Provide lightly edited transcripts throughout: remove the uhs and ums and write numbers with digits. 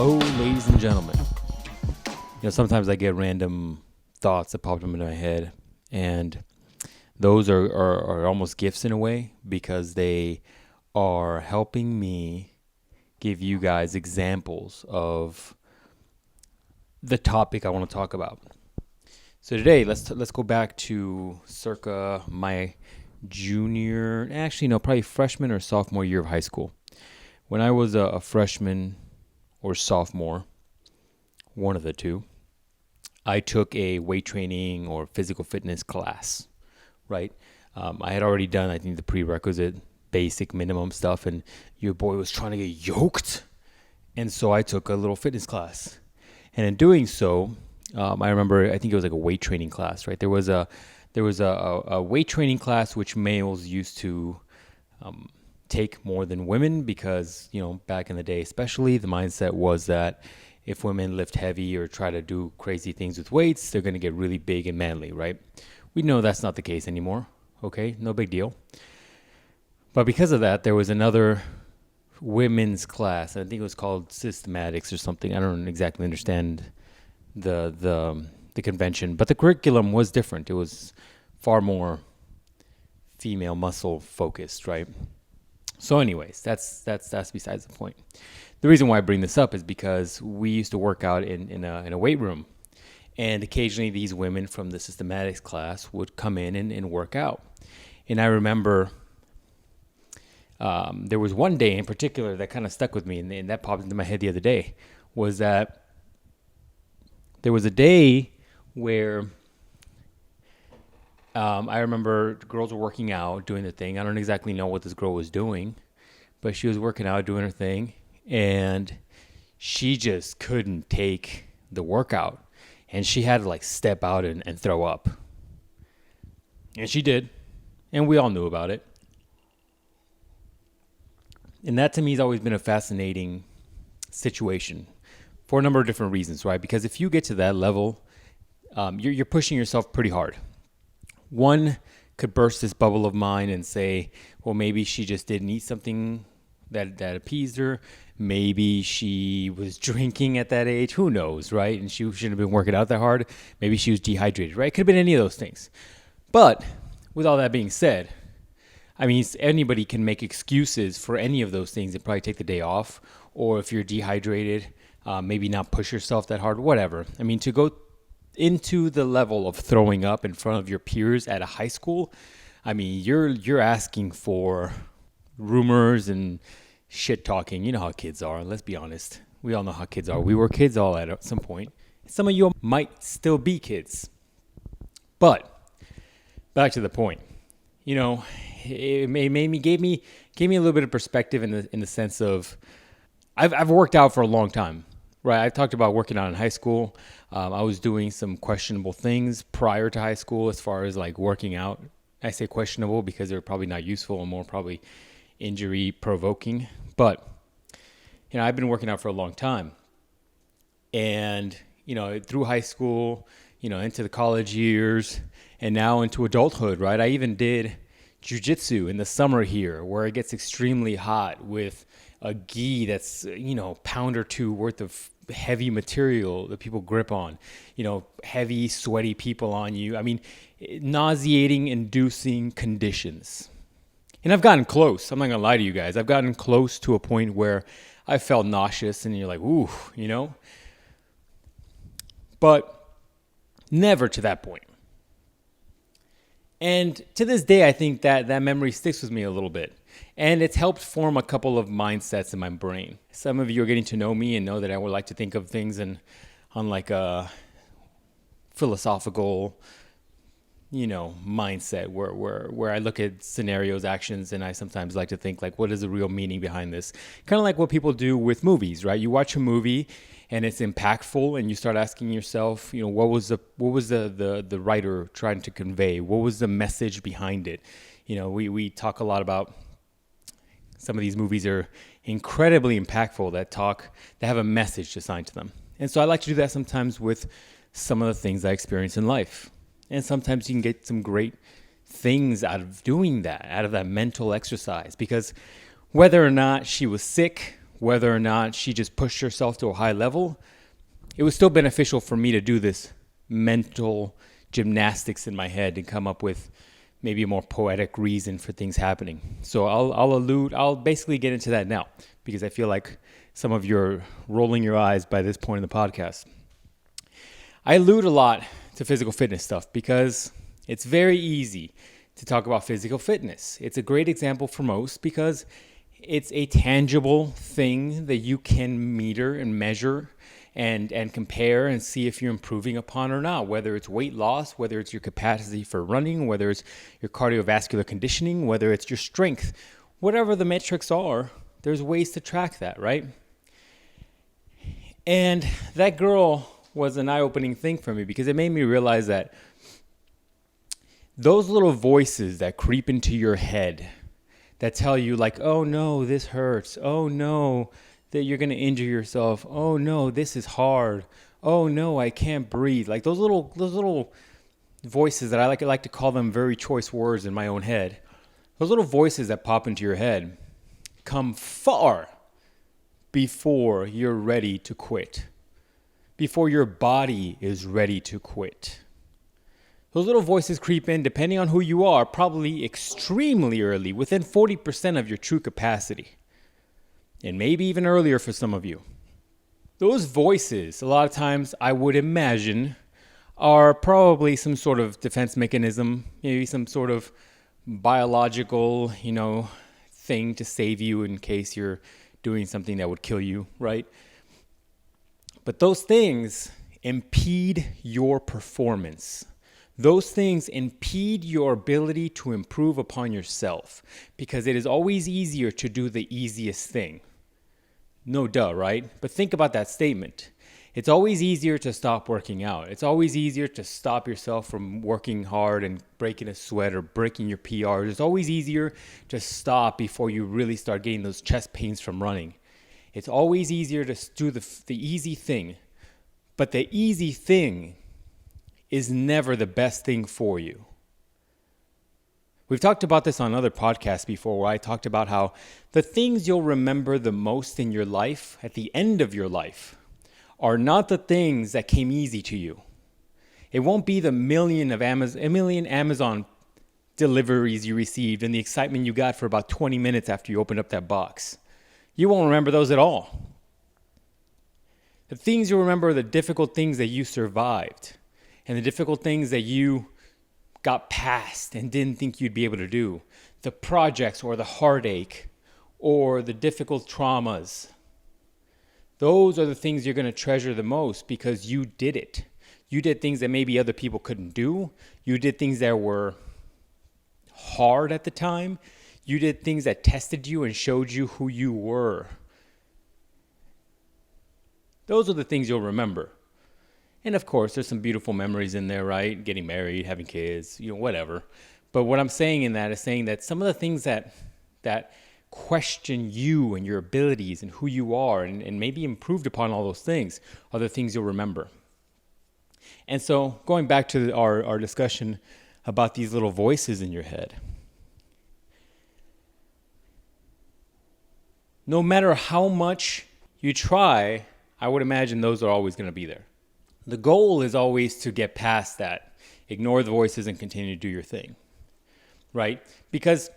Hello, ladies and gentlemen. Sometimes I get random thoughts that pop up into my head, and those are almost gifts in a way because they are helping me give you guys examples of the topic I want to talk about. So today, let's go back to circa my probably freshman or sophomore year of high school. When I was a freshman or sophomore, one of the two, I took a weight training or physical fitness class, right? I had already done, I think, the prerequisite basic minimum stuff, and your boy was trying to get yoked. And so I took a little fitness class. And in doing so, I remember, I think it was like a weight training class, right? There was a weight training class which males used to take more than women because, back in the day especially, the mindset was that if women lift heavy or try to do crazy things with weights, they're going to get really big and manly, right? We know that's not the case anymore, okay? No big deal. But because of that, there was another women's class. I think it was called systematics or something. I don't exactly understand the convention, but the curriculum was different. It was far more female muscle focused, right? So anyways, that's besides the point. The reason why I bring this up is because we used to work out in a weight room, and occasionally these women from the systematics class would come in and work out. And I remember there was one day in particular that kind of stuck with me, and that popped into my head the other day, was that there was a day where I remember girls were working out, doing their thing. I don't exactly know what this girl was doing, but she was working out, doing her thing, and she just couldn't take the workout, and she had to step out and throw up. And she did, and we all knew about it. And that to me has always been a fascinating situation for a number of different reasons, right? Because if you get to that level, you're pushing yourself pretty hard. One could burst this bubble of mine and say, well, maybe she just didn't eat something that appeased her. Maybe she was drinking at that age. Who knows, right? And she shouldn't have been working out that hard. Maybe she was dehydrated, right? Could have been any of those things. But with all that being said, I mean, anybody can make excuses for any of those things and probably take the day off. Or if you're dehydrated, maybe not push yourself that hard, whatever. I mean, to go into the level of throwing up in front of your peers at a high school, I mean, you're asking for rumors and shit talking. You know how kids are. Let's be honest. We all know how kids are. We were kids all at some point. Some of you might still be kids. But back to the point. It gave me a little bit of perspective in the sense of I've worked out for a long time. Right, I talked about working out in high school. I was doing some questionable things prior to high school as far as working out. I say questionable because they're probably not useful and more probably injury provoking. But, I've been working out for a long time. And, through high school, into the college years and now into adulthood, right? I even did jiu-jitsu in the summer here where it gets extremely hot with a gi that's, pound or two worth of heavy material that people grip on, heavy, sweaty people on you. I mean, nauseating, inducing conditions. And I've gotten close. I'm not going to lie to you guys. I've gotten close to a point where I felt nauseous and you're like, ooh, But never to that point. And to this day, I think that memory sticks with me a little bit. And it's helped form a couple of mindsets in my brain. Some of you are getting to know me and know that I would like to think of things on a philosophical, mindset where I look at scenarios, actions, and I sometimes like to think what is the real meaning behind this? Kind of like what people do with movies, right? You watch a movie and it's impactful and you start asking yourself, what was the writer trying to convey? What was the message behind it? We talk a lot about some of these movies are incredibly impactful that have a message assigned to them. And so I like to do that sometimes with some of the things I experience in life. And sometimes you can get some great things out of doing that, out of that mental exercise. Because whether or not she was sick, whether or not she just pushed herself to a high level, it was still beneficial for me to do this mental gymnastics in my head and come up with maybe a more poetic reason for things happening. So I'll basically get into that now, because I feel like some of you are rolling your eyes by this point in the podcast. I allude a lot to physical fitness stuff because it's very easy to talk about physical fitness. It's a great example for most because it's a tangible thing that you can meter and measure and compare and see if you're improving upon or not, whether it's weight loss, whether it's your capacity for running, whether it's your cardiovascular conditioning, whether it's your strength. Whatever the metrics are, there's ways to track that, right? And that girl was an eye-opening thing for me because it made me realize that those little voices that creep into your head that tell you like, oh no, this hurts. Oh no, that you're going to injure yourself. Oh no, this is hard. Oh no, I can't breathe. Like those little voices that I like to call them very choice words in my own head. Those little voices that pop into your head come far before you're ready to quit. Before your body is ready to quit. Those little voices creep in, depending on who you are, probably extremely early, within 40% of your true capacity. And maybe even earlier for some of you. Those voices, a lot of times I would imagine, are probably some sort of defense mechanism, maybe some sort of biological, thing to save you in case you're doing something that would kill you, right? But those things impede your performance. Those things impede your ability to improve upon yourself because it is always easier to do the easiest thing. No duh, right? But think about that statement. It's always easier to stop working out. It's always easier to stop yourself from working hard and breaking a sweat or breaking your PRs. It's always easier to stop before you really start getting those chest pains from running. It's always easier to do the easy thing. But the easy thing is never the best thing for you. We've talked about this on other podcasts before where I talked about how the things you'll remember the most in your life at the end of your life are not the things that came easy to you. It won't be the million Amazon deliveries you received and the excitement you got for about 20 minutes after you opened up that box. You won't remember those at all. The things you'll remember are the difficult things that you survived and the difficult things that you got past and didn't think you'd be able to do. The projects or the heartache or the difficult traumas. Those are the things you're going to treasure the most because you did it. You did things that maybe other people couldn't do. You did things that were hard at the time. You did things that tested you and showed you who you were. Those are the things you'll remember. And of course, there's some beautiful memories in there, right? Getting married, having kids, whatever. But what I'm saying in that is saying that some of the things that question you and your abilities and who you are and maybe improved upon all those things are the things you'll remember. And so going back to our discussion about these little voices in your head. No matter how much you try, I would imagine those are always going to be there. The goal is always to get past that. Ignore the voices and continue to do your thing, right? Because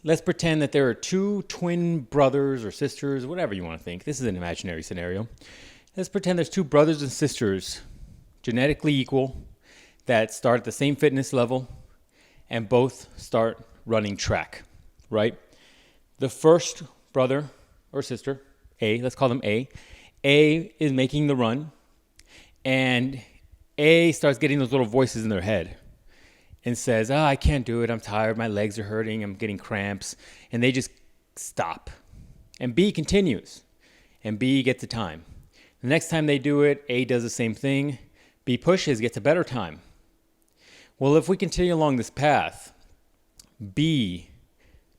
let's pretend that there are two twin brothers or sisters, whatever you want to think. This is an imaginary scenario. Let's pretend there's two brothers and sisters, genetically equal, that start at the same fitness level and both start running track, right? The first brother or sister, A, let's call them A. A is making the run. And A starts getting those little voices in their head and says, I can't do it. I'm tired. My legs are hurting. I'm getting cramps. And they just stop. And B continues. And B gets the time. The next time they do it, A does the same thing. B pushes, gets a better time. Well, if we continue along this path, B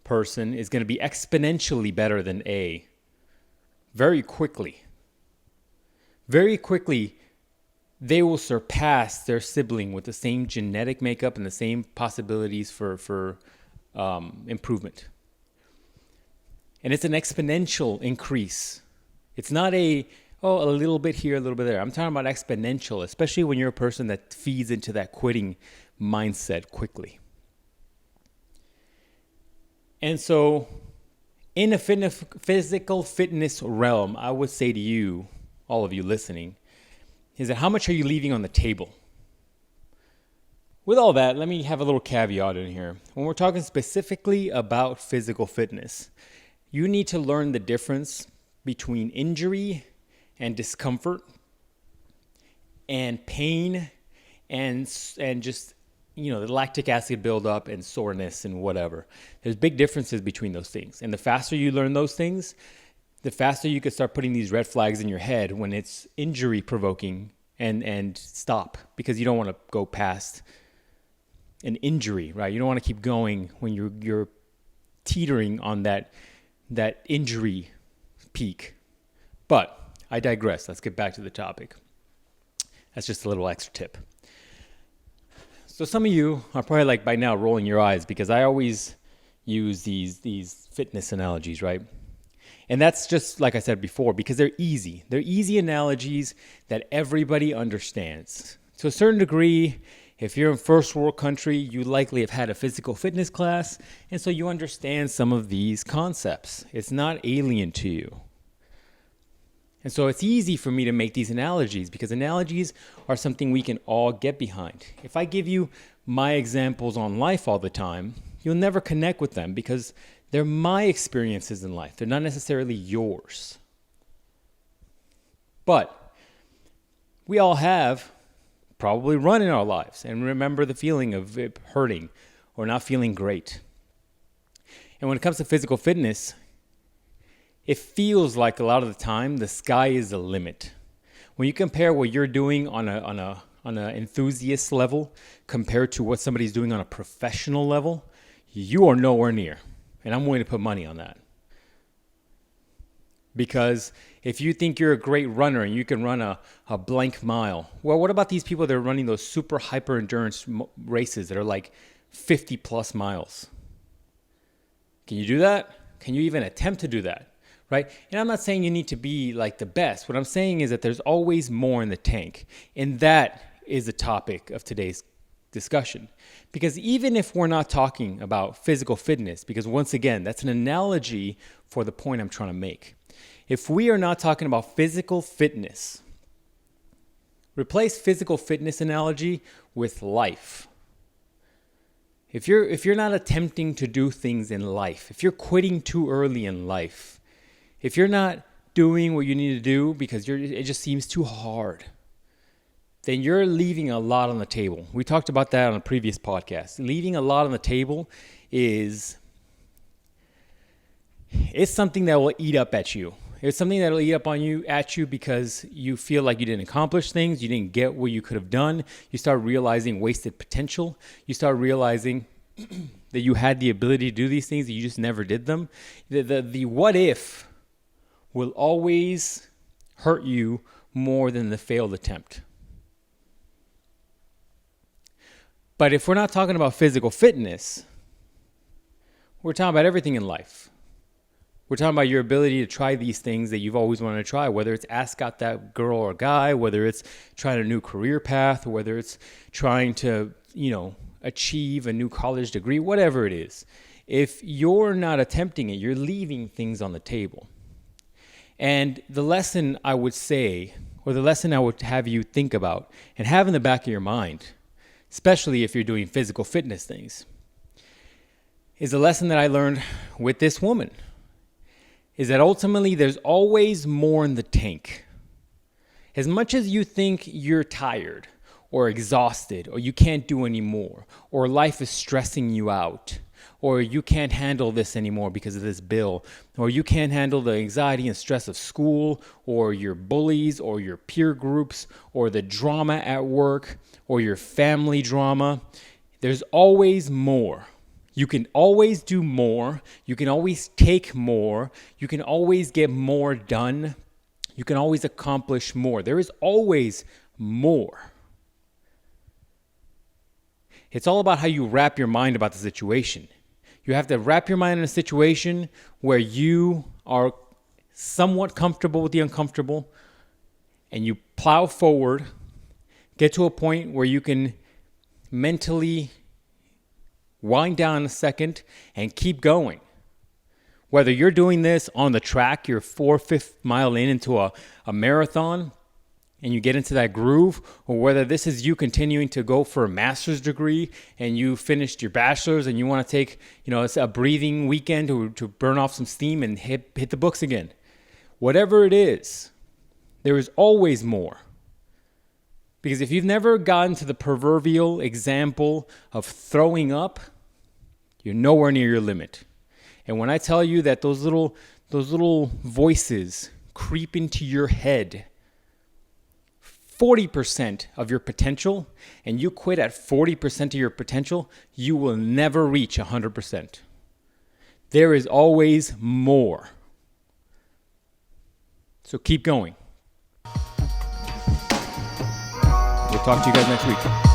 person is going to be exponentially better than A very quickly. Very quickly, they will surpass their sibling with the same genetic makeup and the same possibilities for improvement. And it's an exponential increase. It's not a little bit here, a little bit there. I'm talking about exponential, especially when you're a person that feeds into that quitting mindset quickly. And so in a physical fitness realm, I would say to you, all of you listening, is that how much are you leaving on the table? With all that, let me have a little caveat in here. When we're talking specifically about physical fitness, you need to learn the difference between injury and discomfort and pain and just, the lactic acid buildup and soreness and whatever. There's big differences between those things. And the faster you learn those things, the faster you can start putting these red flags in your head when it's injury provoking and stop, because you don't want to go past an injury, right? You don't want to keep going when you're teetering on that injury peak. But I digress. Let's get back to the topic. That's just a little extra tip. So some of you are probably like by now rolling your eyes, because I always use these fitness analogies, right? And that's just like I said before, because they're easy. They're easy analogies that everybody understands. To a certain degree, if you're in first world country, you likely have had a physical fitness class, and so you understand some of these concepts. It's not alien to you. And so it's easy for me to make these analogies, because analogies are something we can all get behind. If I give you my examples on life all the time, you'll never connect with them, because they're my experiences in life. They're not necessarily yours. But we all have probably run in our lives and remember the feeling of it hurting or not feeling great. And when it comes to physical fitness, it feels like a lot of the time the sky is the limit. When you compare what you're doing on an enthusiast level compared to what somebody's doing on a professional level, you are nowhere near. And I'm willing to put money on that. Because if you think you're a great runner and you can run a blank mile, well, what about these people that are running those super hyper endurance races that are like 50 plus miles? Can you do that? Can you even attempt to do that? Right? And I'm not saying you need to be like the best. What I'm saying is that there's always more in the tank. And that is the topic of today's discussion. Because even if we're not talking about physical fitness, because once again, that's an analogy for the point I'm trying to make. If we are not talking about physical fitness, replace physical fitness analogy with life. If you're not attempting to do things in life, if you're quitting too early in life, if you're not doing what you need to do because it just seems too hard, then you're leaving a lot on the table. We talked about that on a previous podcast. Leaving a lot on the table is something that will eat up at you. It's something that will eat up at you because you feel like you didn't accomplish things. You didn't get what you could have done. You start realizing wasted potential. You start realizing that you had the ability to do these things, that you just never did them. The what if will always hurt you more than the failed attempt. But if we're not talking about physical fitness, we're talking about everything in life. We're talking about your ability to try these things that you've always wanted to try, whether it's ask out that girl or guy, whether it's trying a new career path, or whether it's trying to, achieve a new college degree, whatever it is. If you're not attempting it, you're leaving things on the table. And the lesson I would say, or the lesson I would have you think about and have in the back of your mind, especially if you're doing physical fitness things, is a lesson that I learned with this woman. Is that ultimately there's always more in the tank. As much as you think you're tired or exhausted or you can't do anymore or life is stressing you out or you can't handle this anymore because of this bill or you can't handle the anxiety and stress of school or your bullies or your peer groups or the drama at work or your family drama, there's always more. You can always do more. You can always take more. You can always get more done. You can always accomplish more. There is always more. It's all about how you wrap your mind about the situation. You have to wrap your mind in a situation where you are somewhat comfortable with the uncomfortable, and you plow forward, get to a point where you can mentally wind down a second and keep going. Whether you're doing this on the track, you're 4/5 mile into a marathon, and you get into that groove, or whether this is you continuing to go for a master's degree and you finished your bachelor's and you want to take, it's a breathing weekend to burn off some steam and hit the books again. Whatever it is, there is always more. Because if you've never gotten to the proverbial example of throwing up, you're nowhere near your limit. And when I tell you that those little voices creep into your head 40% of your potential, and you quit at 40% of your potential, you will never reach 100%. There is always more. So keep going. We'll talk to you guys next week.